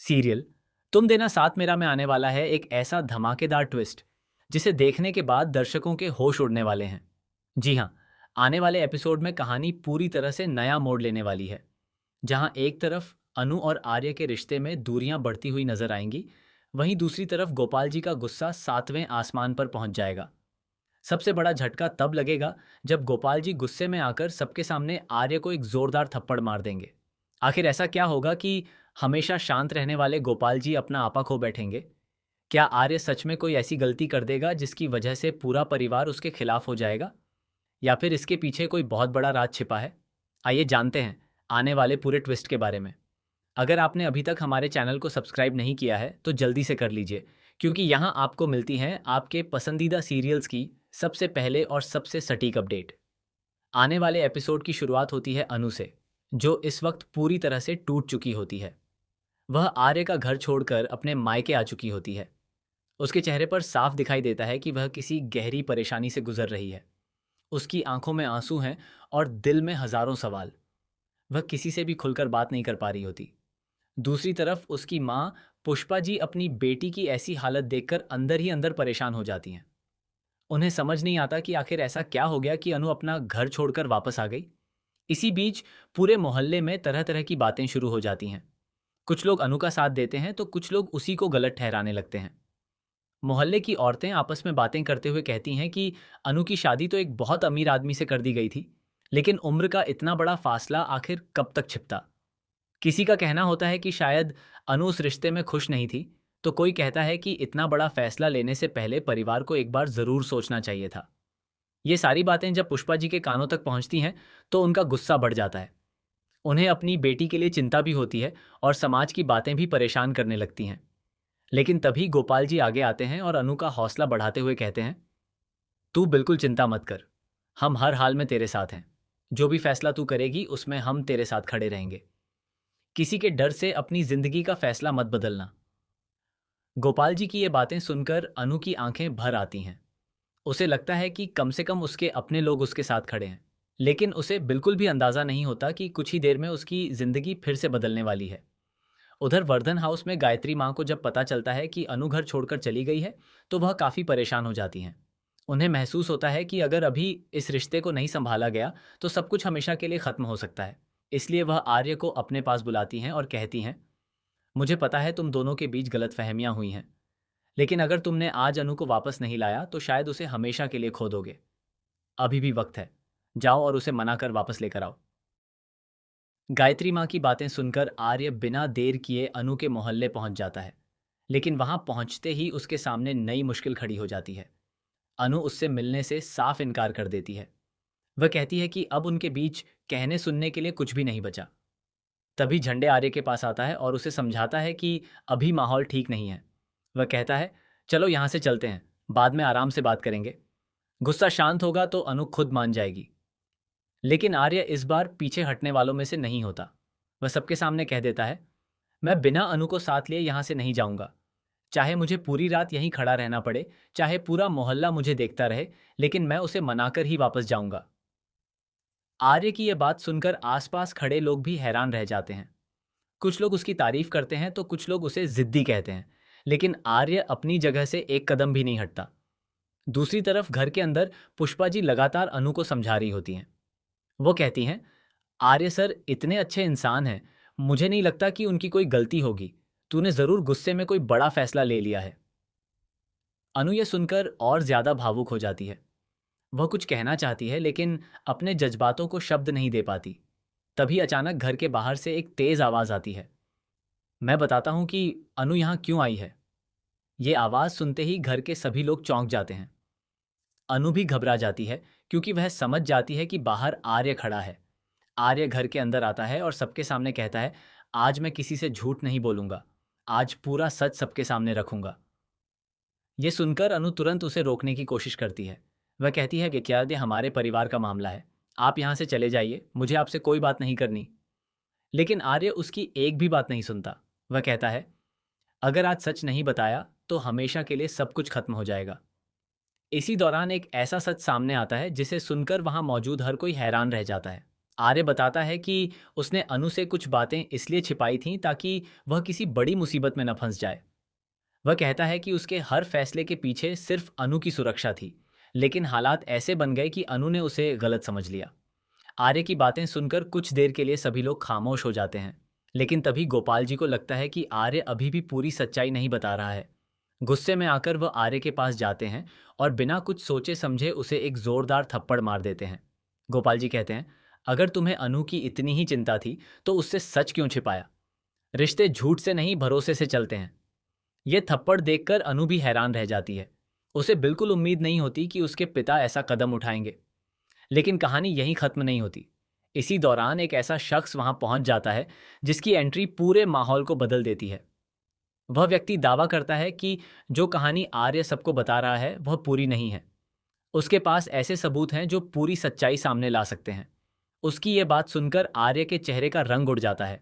Serial तुम देना साथ मेरा में आने वाला है एक ऐसा धमाकेदार ट्विस्ट जिसे देखने के बाद दर्शकों के होश उड़ने वाले हैं। जी हाँ, आने वाले एपिसोड में कहानी पूरी तरह से नया मोड़ लेने वाली है। जहाँ एक तरफ अनु और आर्य के रिश्ते में दूरियां बढ़ती हुई नजर आएंगी, वहीं दूसरी तरफ गोपाल जी का गुस्सा सातवें आसमान पर पहुंच जाएगा। सबसे बड़ा झटका तब लगेगा जब गोपाल जी गुस्से में आकर सबके सामने आर्य को एक जोरदार थप्पड़ मार देंगे। आखिर ऐसा क्या होगा कि हमेशा शांत रहने वाले गोपाल जी अपना आपा खो बैठेंगे? क्या आर्य सच में कोई ऐसी गलती कर देगा जिसकी वजह से पूरा परिवार उसके खिलाफ हो जाएगा? या फिर इसके पीछे कोई बहुत बड़ा राज छिपा है? आइए जानते हैं आने वाले पूरे ट्विस्ट के बारे में। अगर आपने अभी तक हमारे चैनल को सब्सक्राइब नहीं किया है तो जल्दी से कर लीजिए, क्योंकि यहाँ आपको मिलती हैं आपके पसंदीदा सीरियल्स की सबसे पहले और सबसे सटीक अपडेट। आने वाले एपिसोड की शुरुआत होती है अनु से, जो इस वक्त पूरी तरह से टूट चुकी होती है। वह आर्य का घर छोड़कर अपने मायके आ चुकी होती है। उसके चेहरे पर साफ दिखाई देता है कि वह किसी गहरी परेशानी से गुजर रही है। उसकी आंखों में आंसू हैं और दिल में हजारों सवाल। वह किसी से भी खुलकर बात नहीं कर पा रही होती। दूसरी तरफ उसकी माँ पुष्पा जी अपनी बेटी की ऐसी हालत देखकर अंदर ही अंदर परेशान हो जाती हैं। उन्हें समझ नहीं आता कि आखिर ऐसा क्या हो गया कि अनु अपना घर छोड़कर वापस आ गई। इसी बीच पूरे मोहल्ले में तरह तरह की बातें शुरू हो जाती हैं। कुछ लोग अनु का साथ देते हैं तो कुछ लोग उसी को गलत ठहराने लगते हैं। मोहल्ले की औरतें आपस में बातें करते हुए कहती हैं कि अनु की शादी तो एक बहुत अमीर आदमी से कर दी गई थी, लेकिन उम्र का इतना बड़ा फासला आखिर कब तक छिपता। किसी का कहना होता है कि शायद अनु उस रिश्ते में खुश नहीं थी, तो कोई कहता है कि इतना बड़ा फैसला लेने से पहले परिवार को एक बार जरूर सोचना चाहिए था। ये सारी बातें जब पुष्पा जी के कानों तक पहुंचती हैं तो उनका गुस्सा बढ़ जाता है। उन्हें अपनी बेटी के लिए चिंता भी होती है और समाज की बातें भी परेशान करने लगती हैं। लेकिन तभी गोपाल जी आगे आते हैं और अनु का हौसला बढ़ाते हुए कहते हैं, तू बिल्कुल चिंता मत कर, हम हर हाल में तेरे साथ हैं। जो भी फैसला तू करेगी उसमें हम तेरे साथ खड़े रहेंगे। किसी के डर से अपनी जिंदगी का फैसला मत बदलना। गोपाल जी की ये बातें सुनकर अनु की आंखें भर आती हैं। उसे लगता है कि कम से कम उसके अपने लोग उसके साथ खड़े हैं। लेकिन उसे बिल्कुल भी अंदाजा नहीं होता कि कुछ ही देर में उसकी जिंदगी फिर से बदलने वाली है। उधर वर्धन हाउस में गायत्री माँ को जब पता चलता है कि अनु घर छोड़कर चली गई है, तो वह काफी परेशान हो जाती हैं। उन्हें महसूस होता है कि अगर अभी इस रिश्ते को नहीं संभाला गया तो सब कुछ हमेशा के लिए खत्म हो सकता है। इसलिए वह आर्य को अपने पास बुलाती हैं और कहती हैं, मुझे पता है तुम दोनों के बीच गलतफहमियां हुई हैं, लेकिन अगर तुमने आज अनु को वापस नहीं लाया तो शायद उसे हमेशा के लिए खो दोगे। अभी भी वक्त है, जाओ और उसे मना कर वापस लेकर आओ। गायत्री माँ की बातें सुनकर आर्य बिना देर किए अनु के मोहल्ले पहुंच जाता है। लेकिन वहां पहुंचते ही उसके सामने नई मुश्किल खड़ी हो जाती है। अनु उससे मिलने से साफ इनकार कर देती है। वह कहती है कि अब उनके बीच कहने सुनने के लिए कुछ भी नहीं बचा। तभी झंडे आर्य के पास आता है और उसे समझाता है कि अभी माहौल ठीक नहीं है। वह कहता है, चलो यहाँ से चलते हैं, बाद में आराम से बात करेंगे। गुस्सा शांत होगा तो अनु खुद मान जाएगी। लेकिन आर्य इस बार पीछे हटने वालों में से नहीं होता। वह सबके सामने कह देता है, मैं बिना अनु को साथ लिए यहाँ से नहीं जाऊंगा। चाहे मुझे पूरी रात यहीं खड़ा रहना पड़े, चाहे पूरा मोहल्ला मुझे देखता रहे, लेकिन मैं उसे मनाकर ही वापस जाऊंगा। आर्य की यह बात सुनकर आसपास खड़े लोग भी हैरान रह जाते हैं। कुछ लोग उसकी तारीफ करते हैं तो कुछ लोग उसे जिद्दी कहते हैं, लेकिन आर्य अपनी जगह से एक कदम भी नहीं हटता। दूसरी तरफ घर के अंदर पुष्पा जी लगातार अनु को समझा रही होती हैं। वो कहती हैं, आर्य सर इतने अच्छे इंसान हैं, मुझे नहीं लगता कि उनकी कोई गलती होगी। तूने जरूर गुस्से में कोई बड़ा फैसला ले लिया है। अनु ये सुनकर और ज्यादा भावुक हो जाती है। वह कुछ कहना चाहती है लेकिन अपने जज्बातों को शब्द नहीं दे पाती। तभी अचानक घर के बाहर से एक तेज आवाज आती है। मैं बताता हूं कि अनु यहाँ क्यों आई है। ये आवाज सुनते ही घर के सभी लोग चौंक जाते हैं। अनु भी घबरा जाती है, क्योंकि वह समझ जाती है कि बाहर आर्य खड़ा है। आर्य घर के अंदर आता है और सबके सामने कहता है, आज मैं किसी से झूठ नहीं बोलूंगा, आज पूरा सच सबके सामने रखूंगा। ये सुनकर अनु तुरंत उसे रोकने की कोशिश करती है। वह कहती है कि क्या ये हमारे परिवार का मामला है, आप यहाँ से चले जाइए, मुझे आपसे कोई बात नहीं करनी। लेकिन आर्य उसकी एक भी बात नहीं सुनता। वह कहता है, अगर आज सच नहीं बताया तो हमेशा के लिए सब कुछ खत्म हो जाएगा। इसी दौरान एक ऐसा सच सामने आता है जिसे सुनकर वहां मौजूद हर कोई हैरान रह जाता है। आर्य बताता है कि उसने अनु से कुछ बातें इसलिए छिपाई थीं ताकि वह किसी बड़ी मुसीबत में न फंस जाए। वह कहता है कि उसके हर फैसले के पीछे सिर्फ अनु की सुरक्षा थी, लेकिन हालात ऐसे बन गए कि अनु ने उसे गलत समझ लिया। आर्य की बातें सुनकर कुछ देर के लिए सभी लोग खामोश हो जाते हैं, लेकिन तभी गोपाल जी को लगता है कि आर्य अभी भी पूरी सच्चाई नहीं बता रहा है। गुस्से में आकर वह आर्य के पास जाते हैं और बिना कुछ सोचे समझे उसे एक जोरदार थप्पड़ मार देते हैं। गोपाल जी कहते हैं, अगर तुम्हें अनु की इतनी ही चिंता थी तो उससे सच क्यों छिपाया? रिश्ते झूठ से नहीं भरोसे से चलते हैं। ये थप्पड़ देखकर अनु भी हैरान रह जाती है। उसे बिल्कुल उम्मीद नहीं होती कि उसके पिता ऐसा कदम उठाएंगे। लेकिन कहानी यहीं खत्म नहीं होती। इसी दौरान एक ऐसा शख्स वहां पहुंच जाता है जिसकी एंट्री पूरे माहौल को बदल देती है। वह व्यक्ति दावा करता है कि जो कहानी आर्य सबको बता रहा है वह पूरी नहीं है। उसके पास ऐसे सबूत हैं जो पूरी सच्चाई सामने ला सकते हैं। उसकी ये बात सुनकर आर्य के चेहरे का रंग उड़ जाता है।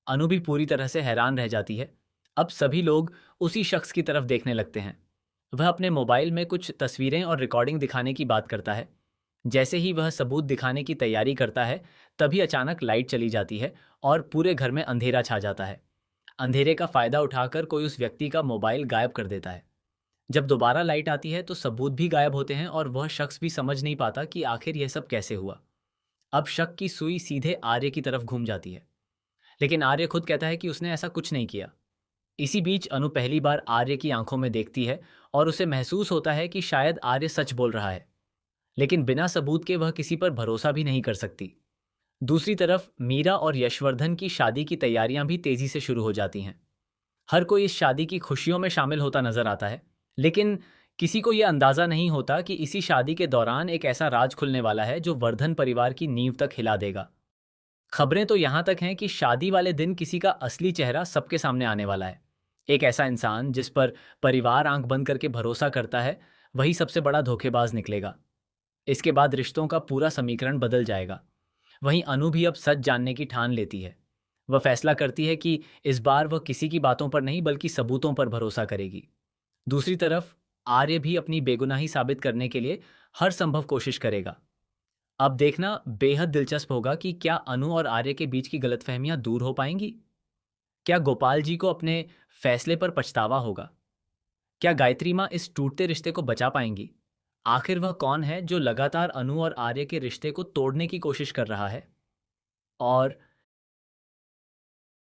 अनु भी पूरी तरह से हैरान रह जाती है। अब सभी लोग उसी शख्स की तरफ देखने लगते हैं। वह अपने मोबाइल में कुछ तस्वीरें और रिकॉर्डिंग दिखाने की बात करता है। जैसे ही वह सबूत दिखाने की तैयारी करता है, तभी अचानक लाइट चली जाती है और पूरे घर में अंधेरा छा जाता है। अंधेरे का फायदा उठाकर कोई उस व्यक्ति का मोबाइल गायब कर देता है। जब दोबारा लाइट आती है तो सबूत भी गायब होते हैं और वह शख्स भी समझ नहीं पाता कि आखिर यह सब कैसे हुआ। अब शक की सुई सीधे आर्य की तरफ घूम जाती है, लेकिन आर्य खुद कहता है कि उसने ऐसा कुछ नहीं किया। इसी बीच अनु पहली बार आर्य की आंखों में देखती है और उसे महसूस होता है कि शायद आर्य सच बोल रहा है, लेकिन बिना सबूत के वह किसी पर भरोसा भी नहीं कर सकती। दूसरी तरफ मीरा और यशवर्धन की शादी की तैयारियां भी तेजी से शुरू हो जाती हैं। हर कोई इस शादी की खुशियों में शामिल होता नजर आता है, लेकिन किसी को यह अंदाजा नहीं होता कि इसी शादी के दौरान एक ऐसा राज खुलने वाला है जो वर्धन परिवार की नींव तक हिला देगा। खबरें तो यहां तक हैं कि शादी वाले दिन किसी का असली चेहरा सबके सामने आने वाला है। एक ऐसा इंसान जिस पर परिवार आंख बंद करके भरोसा करता है, वही सबसे बड़ा धोखेबाज निकलेगा। इसके बाद रिश्तों का पूरा समीकरण बदल जाएगा। वहीं अनु भी अब सच जानने की ठान लेती है। वह फैसला करती है कि इस बार वह किसी की बातों पर नहीं बल्कि सबूतों पर भरोसा करेगी। दूसरी तरफ आर्य भी अपनी बेगुनाही साबित करने के लिए हर संभव कोशिश करेगा। अब देखना बेहद दिलचस्प होगा कि क्या अनु और आर्य के बीच की गलतफहमियां दूर हो पाएंगी? क्या गोपाल जी को अपने फैसले पर पछतावा होगा? क्या गायत्री माँ इस टूटते रिश्ते को बचा पाएंगी? आखिर वह कौन है जो लगातार अनु और आर्य के रिश्ते को तोड़ने की कोशिश कर रहा है? और